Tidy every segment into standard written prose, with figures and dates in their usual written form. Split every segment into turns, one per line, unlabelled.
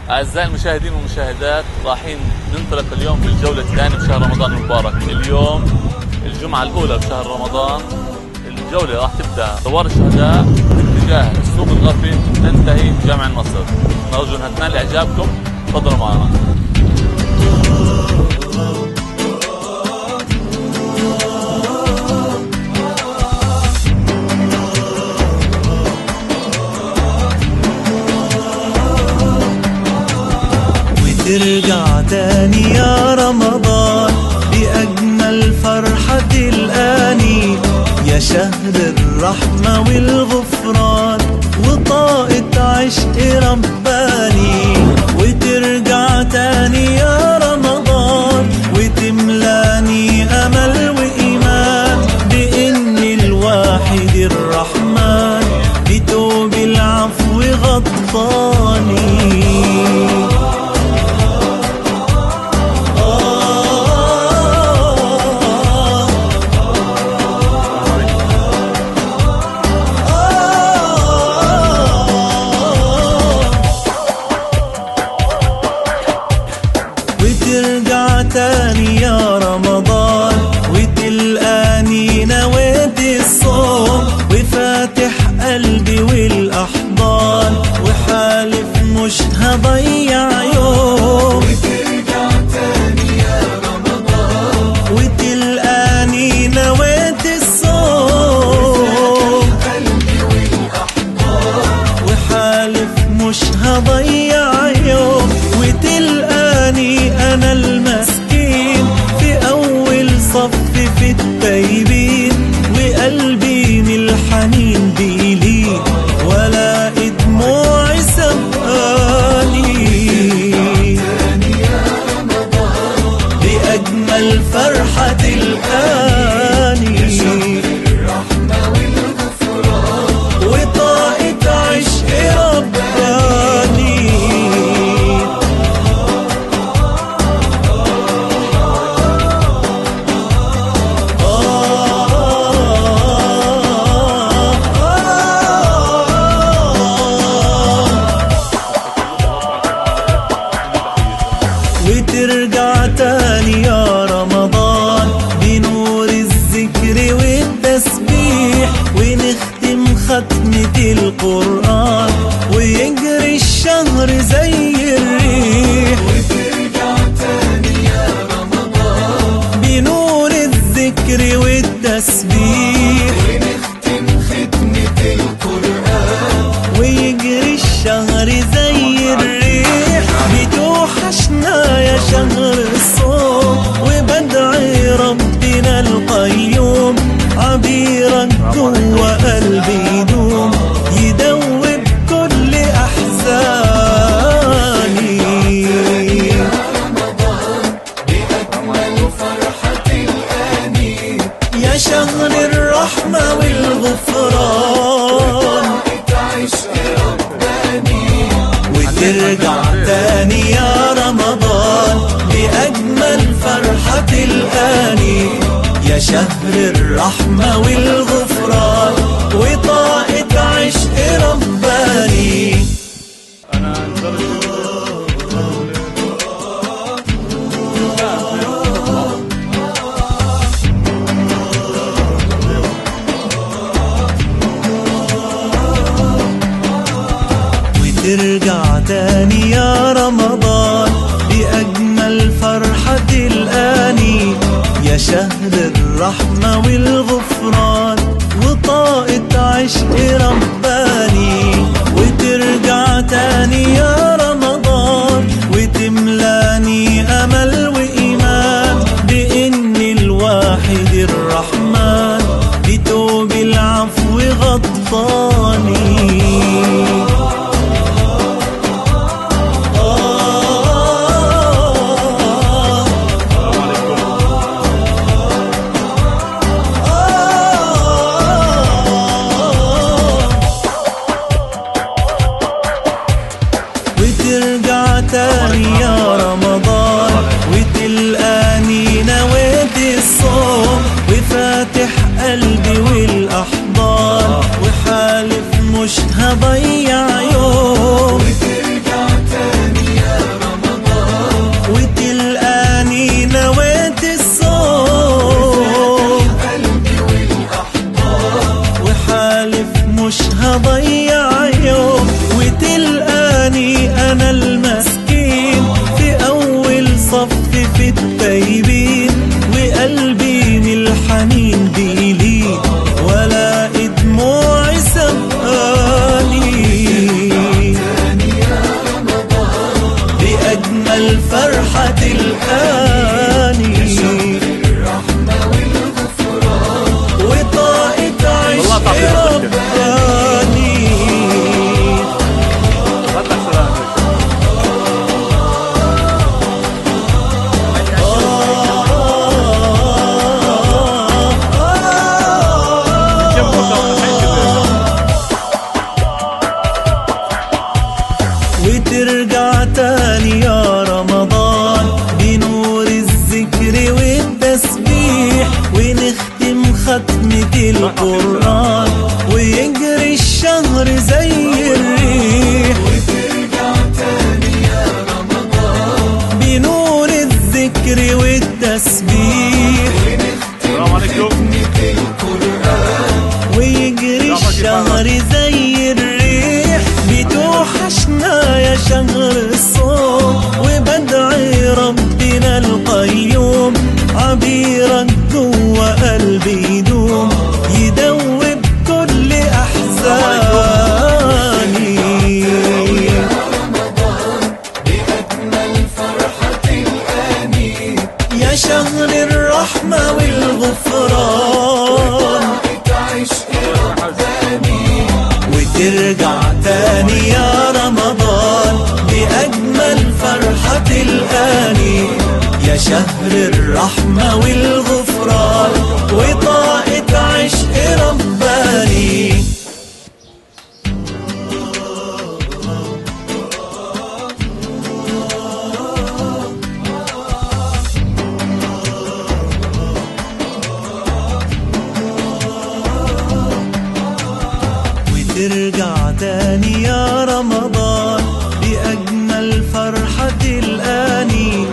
أعزائي المشاهدين والمشاهدات، رايحين ننطلق اليوم في الجولة الثانية بشهر رمضان المبارك. اليوم الجمعة الأولى بشهر رمضان. الجولة راح تبدأ دوار الشهداء باتجاه السوق الغربي، تنتهي بجامع النصر. نرجو أنها تنال إعجابكم. تفضلوا معنا.
ترجع تاني يا رمضان بأجمل فرحة الآني، يا شهر الرحمة والغفران وطاقة عشق رباني. وترجع تاني يا رمضان وتملاني أمل وإيمان بإن الواحد الرحمن بتوب العفو غطاني. وترجع تاني يا رمضان وتلقاني نويت الصوم وفاتح قلبي والأحضان وحالف مش هضيع يوم. وترجع تاني يا رمضان وتلقاني نويت الصوم قلبي والأحضان وحالف مش هضيع يوم. وتلقاني أنا المسكين في أول صف في التايبين وقلبي من الحنين بيلين ولا دموعي سبقاني. بأجمل فرحة الآني وطاقة عشق رباني. وترجع تاني يا رمضان بنور الذكر والتسبيح ونختم ختمة القرآن ويجري الشهر زي الريح. وترجع تاني يا رمضان بنور الذكر والتسبيح ونختم ختمة القرآن ويجري الشهر زي الريح. بتوحشنا يا شهر الصوم وبدعي ربنا القيوم عبيرك جوا قلبي يدوم يدوب كل أحزاني. يا شهر الرحمة والغفران وترجع تاني يا رمضان بأجمل فرحة الآني، يا شهر الرحمة والغفران وطاقة عشق رباني. ترجع تاني يا رمضان بأجمل فرحة الآني، يا شهر الرحمة والغفران وطاقة عشق رباني. وترجع تاني يا رمضان وتملاني أمل وإيمان بإن الواحد الرحمن بتوب العفو غطاني. والتسبيح ونختم ختمة القرآن ويجري الشهر زي الريح وترجع تاني يا رمضان بنور الذكر والتسبيح ونختم ختمة القرآن ويجري الشهر زي الريح بتوحشنا يا شهر الصوم وبدعي ربنا القيوم عبيرك جوا قلبي يدوم يدوب كل أحزاني يا رمضان بأجمل فرحة الآني يا شهر الرحمة والغفران وترجع تاني يا رمضان بأجمل فرحة الآني يا شهر الرحمة والغفران وطاقة عشق رباني ترجع تاني يا رمضان بأجمل فرحة الآني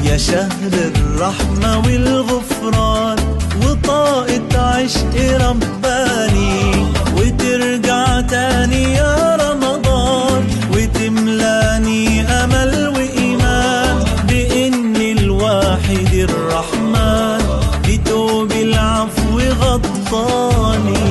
يا شهر الرحمة والغفران وطاقة عشق رباني وترجع تاني يا رمضان وتملاني أمل وإيمان بإن الواحد الرحمن بتوب العفو غطاني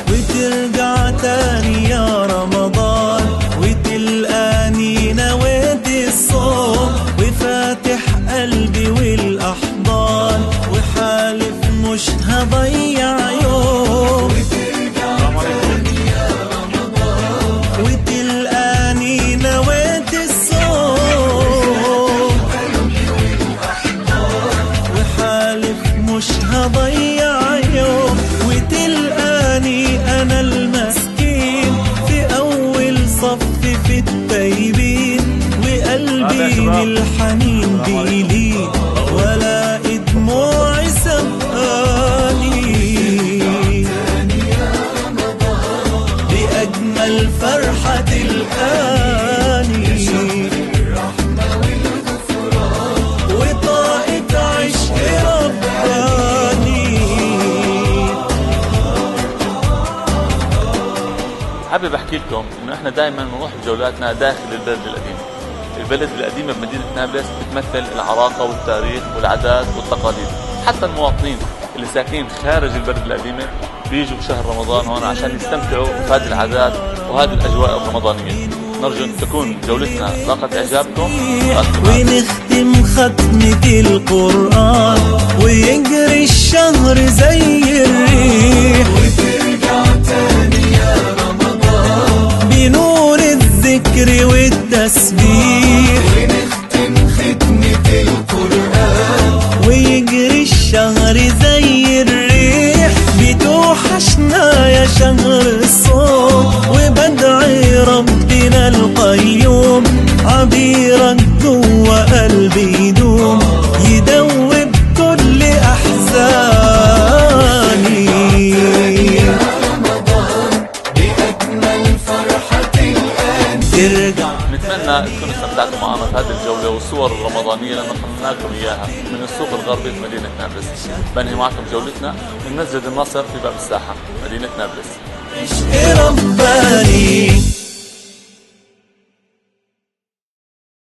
وترجع تاني يا رمضان وتلقاني نويت الصوم وفاتح قلبي والأحضان وحالف مش هضيع يوم وترجع تاني يا رمضان وتلقاني نويت الصوم وحالف مش هضيع يوم وتلقاني أنا المسكين في أول صف في التايبين وقلبي من الحنين بيلين ولا دموعي سبقاني بأجمل فرحة الآني وطاقة عشق رباني.
حابب احكي لكم انه احنا دائما بنروح بجولاتنا داخل البلد القديم. البلد القديمه بمدينه نابلس بتمثل العراقه والتاريخ والعادات والتقاليد. حتى المواطنين اللي ساكنين خارج البلد القديمه بيجوا بشهر رمضان هون عشان يستمتعوا بهذه العادات وهذه الاجواء الرمضانيه. نرجو ان تكون جولتنا لاقت اعجابكم
ونختم ختمة القرآن ويجري الشهر زي الريح وترجع تاني يا رمضان بنور الذكر والتسبيح ونختم ختمة القرآن ويجري الشهر زي الريح بتوحشنا يا شهر الصوم وبدعي ربنا القيوم عبيرك جوا قلبي يدوم يدوب كل أحزاني يا رمضان بأجمل فرحة الآن ترجع.
نتمنى تكونوا استمتعتوا معنا في هذه الجولة والصور الرمضانية اللي نقلنا لكم إياها من السوق الغربي في مدينة نابلس. بنهي معكم جولتنا من مسجد النصر في باب الساحة مدينة نابلس.
عشق رباني.